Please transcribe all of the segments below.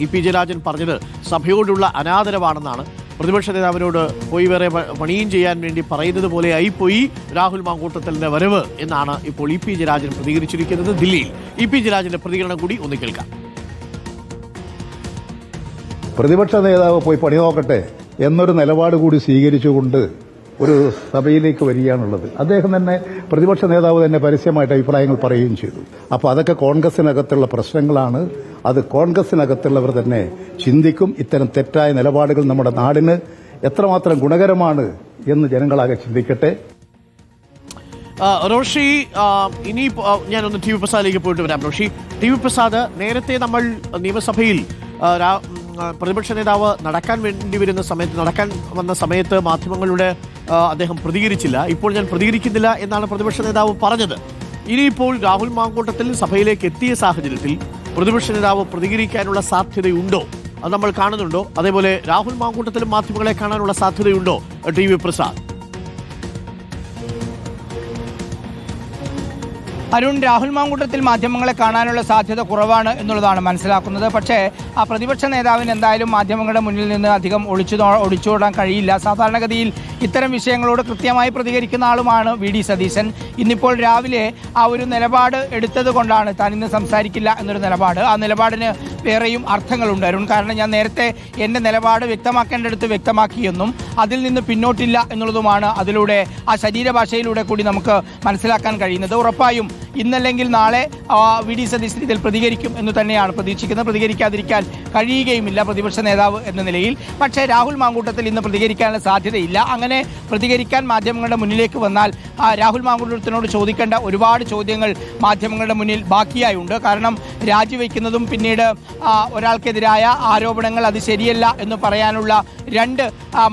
EP. Jayarajan പറഞ്ഞത് സഭയോടുള്ള അനാദരവാണെന്നാണ്. പ്രതിപക്ഷ നേതാവിനോട് പോയി വേറെ പണിയും ചെയ്യാൻ വേണ്ടി പറയുന്നത് പോലെ ആയിപ്പോയി രാഹുൽ മാങ്കൂട്ടത്തലിന്റെ വരവ് എന്നാണ് ഇപ്പോൾ ഇ.പി. ജയരാജൻ പ്രതികരിച്ചിരിക്കുന്നത്. ദില്ലിയിൽ ഇ.പി. ജയരാജന്റെ പ്രതികരണം കൂടി ഒന്ന് കേൾക്കാം. പ്രതിപക്ഷ നേതാവ് പോയി പണി നോക്കട്ടെ എന്നൊരു നിലപാട് കൂടി സ്വീകരിച്ചുകൊണ്ട് ഒരു സഭയിലേക്ക് വരികയാണുള്ളത്. അദ്ദേഹം തന്നെ പ്രതിപക്ഷ നേതാവ് തന്നെ പരസ്യമായിട്ട് അഭിപ്രായങ്ങൾ പറയുകയും ചെയ്തു. അപ്പോൾ അതൊക്കെ കോൺഗ്രസിനകത്തുള്ള പ്രശ്നങ്ങളാണ്. അത് കോൺഗ്രസിനകത്തുള്ളവർ തന്നെ ചിന്തിക്കും. ഇത്തരം തെറ്റായ നിലപാടുകൾ നമ്മുടെ നാടിന് എത്രമാത്രം ഗുണകരമാണ് എന്ന് ജനങ്ങളാകെ ചിന്തിക്കട്ടെ. റോഷി, ഇനി ഞാനൊന്ന് ടി വി പ്രസാദിലേക്ക് പോയിട്ട് വരാം. റോഷി, ടി വി പ്രസാദ്, നേരത്തെ നമ്മൾ നിയമസഭയിൽ പ്രതിപക്ഷ നേതാവ് നടക്കാൻ വന്ന സമയത്ത് മാധ്യമങ്ങളുടെ അദ്ദേഹം പ്രതികരിച്ചില്ല. ഇപ്പോൾ ഞാൻ പ്രതികരിക്കുന്നില്ല എന്നാണ് പ്രതിപക്ഷ നേതാവ് പറഞ്ഞത്. ഇനിയിപ്പോൾ രാഹുൽ മാങ്കൂട്ടത്തിൽ സഭയിലേക്ക് എത്തിയ സാഹചര്യത്തിൽ പ്രതിപക്ഷ നേതാവ് പ്രതികരിക്കാനുള്ള സാധ്യതയുണ്ടോ? അത് നമ്മൾ കാണുന്നുണ്ടോ? അതേപോലെ രാഹുൽ മാങ്കൂട്ടത്തിലും മാധ്യമങ്ങളെ കാണാനുള്ള സാധ്യതയുണ്ടോ ടി വി പ്രസാദ്? അരുൺ, രാഹുൽ മാങ്കൂട്ടത്തിൽ മാധ്യമങ്ങളെ കാണാനുള്ള സാധ്യത കുറവാണ് എന്നുള്ളതാണ് മനസ്സിലാക്കുന്നത്. പക്ഷേ ആ പ്രതിപക്ഷ നേതാവിന് എന്തായാലും മാധ്യമങ്ങളുടെ മുന്നിൽ നിന്ന് അധികം ഒളിച്ചോടാൻ കഴിയില്ല. സാധാരണഗതിയിൽ ഇത്തരം വിഷയങ്ങളോട് കൃത്യമായി പ്രതികരിക്കുന്ന ആളുമാണ് വി.ഡി. സതീശൻ. ഇന്നിപ്പോൾ രാവിലെ ആ ഒരു നിലപാട് എടുത്തത് കൊണ്ടാണ് താൻ ഇന്ന് സംസാരിക്കില്ല എന്നൊരു നിലപാട്. ആ നിലപാടിന് വേറെയും അർത്ഥങ്ങളുണ്ട് അരുൺ. കാരണം ഞാൻ നേരത്തെ എൻ്റെ നിലപാട് വ്യക്തമാക്കേണ്ടടുത്ത് വ്യക്തമാക്കിയെന്നും അതിൽ നിന്ന് പിന്നോട്ടില്ല എന്നുള്ളതുമാണ് അതിലൂടെ ആ ശരീരഭാഷയിലൂടെ കൂടി നമുക്ക് മനസ്സിലാക്കാൻ കഴിയുന്നത്. ഉറപ്പായും ഇന്നല്ലെങ്കിൽ നാളെ വി.ഡി. സതീശൻ ഇതിൽ പ്രതികരിക്കും എന്ന് തന്നെയാണ് പ്രതീക്ഷിക്കുന്നത്. പ്രതികരിക്കാതിരിക്കാൻ കഴിയുകയുമില്ല പ്രതിപക്ഷ നേതാവ് എന്ന നിലയിൽ. പക്ഷേ രാഹുൽ മാങ്കൂട്ടത്തിൽ ഇന്ന് പ്രതികരിക്കാനുള്ള സാധ്യതയില്ല. അങ്ങനെ പ്രതികരിക്കാൻ മാധ്യമങ്ങളുടെ മുന്നിലേക്ക് വന്നാൽ രാഹുൽ മാങ്കൂട്ടത്തിനോട് ചോദിക്കേണ്ട ഒരുപാട് ചോദ്യങ്ങൾ മാധ്യമങ്ങളുടെ മുന്നിൽ ബാക്കിയായുണ്ട്. കാരണം രാജിവെക്കുന്നതും പിന്നീട് ഒരാൾക്കെതിരായ ആരോപണങ്ങൾ അത് ശരിയല്ല എന്ന് പറയാനുള്ള 2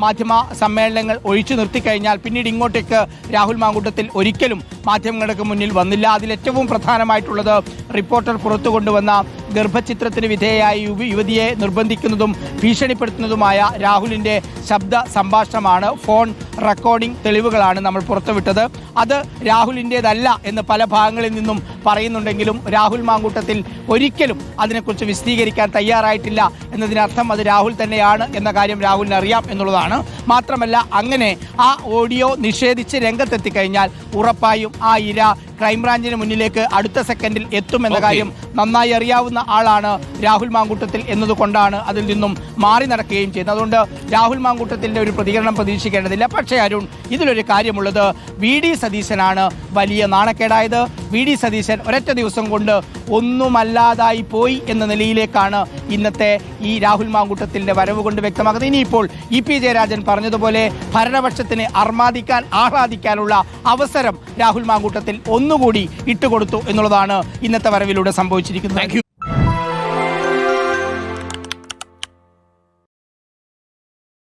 മാധ്യമ സമ്മേളനങ്ങൾ ഒഴിച്ചു നിർത്തിക്കഴിഞ്ഞാൽ പിന്നീട് ഇങ്ങോട്ടേക്ക് രാഹുൽ മാങ്കൂട്ടത്തിൽ ഒരിക്കലും മാധ്യമങ്ങൾക്ക് മുന്നിൽ വന്നില്ല. അതിലേറ്റവും പ്രധാനമായിട്ടുള്ളത് റിപ്പോർട്ടർ പുറത്തു കൊണ്ടുവന്ന ഗർഭചിത്രത്തിന് വിധേയയായ യുവതിയെ നിർബന്ധിക്കുന്നതും ഭീഷണിപ്പെടുത്തുന്നതുമായ രാഹുലിൻ്റെ ശബ്ദ സംഭാഷണമാണ്. ഫോൺ റെക്കോർഡിംഗ് തെളിവുകളാണ് നമ്മൾ പുറത്തുവിട്ടത്. അത് രാഹുലിൻ്റേതല്ല എന്ന് പല ഭാഗങ്ങളിൽ നിന്നും പറയുന്നുണ്ടെങ്കിലും രാഹുൽ മാങ്കൂട്ടത്തിൽ ഒരിക്കലും അതിനെക്കുറിച്ച് വിശദീകരിക്കാൻ തയ്യാറായിട്ടില്ല എന്നതിനർത്ഥം അത് രാഹുൽ തന്നെയാണ് എന്ന കാര്യം രാഹുലിന് അറിയാം എന്നുള്ളതാണ്. മാത്രമല്ല, അങ്ങനെ ആ ഓഡിയോ നിഷേധിച്ച് രംഗത്തെത്തിക്കഴിഞ്ഞാൽ ഉറപ്പായും ആ ഇര ക്രൈംബ്രാഞ്ചിന് മുന്നിലേക്ക് അടുത്ത സെക്കൻഡിൽ എത്തുമെന്ന കാര്യം നന്നായി അറിയാവുന്ന ആളാണ് രാഹുൽ മാങ്കൂട്ടത്തിൽ എന്നതുകൊണ്ടാണ് അതിൽ നിന്നും മാറി നടക്കുകയും ചെയ്യുന്നത്. അതുകൊണ്ട് രാഹുൽ മാങ്കൂട്ടത്തിൻ്റെ ഒരു പ്രതികരണം പ്രതീക്ഷിക്കേണ്ടതില്ല. പക്ഷേ അരുൺ, ഇതിലൊരു കാര്യമുള്ളത്, വി.ഡി. സതീശനാണ് വലിയ നാണക്കേടായത്. വി.ഡി. സതീശൻ ഒരൊറ്റ ദിവസം കൊണ്ട് ഒന്നുമല്ലാതായി പോയി എന്ന നിലയിലേക്കാണ് ഇന്നത്തെ ഈ രാഹുൽ മാങ്കൂട്ടത്തിൻ്റെ വരവ് കൊണ്ട് വ്യക്തമാക്കുന്നത്. ഇനിയിപ്പോൾ ഇ.പി. ജയരാജൻ പറഞ്ഞതുപോലെ ഭരണപക്ഷത്തിന് ആഹ്ലാദിക്കാനുള്ള അവസരം രാഹുൽ മാങ്കൂട്ടത്തിൽ ഒന്നുകൂടി ഇട്ടുകൊടുത്തു എന്നുള്ളതാണ് ഇന്നത്തെ വരവിലൂടെ സംഭവിച്ചിരിക്കുന്നത്.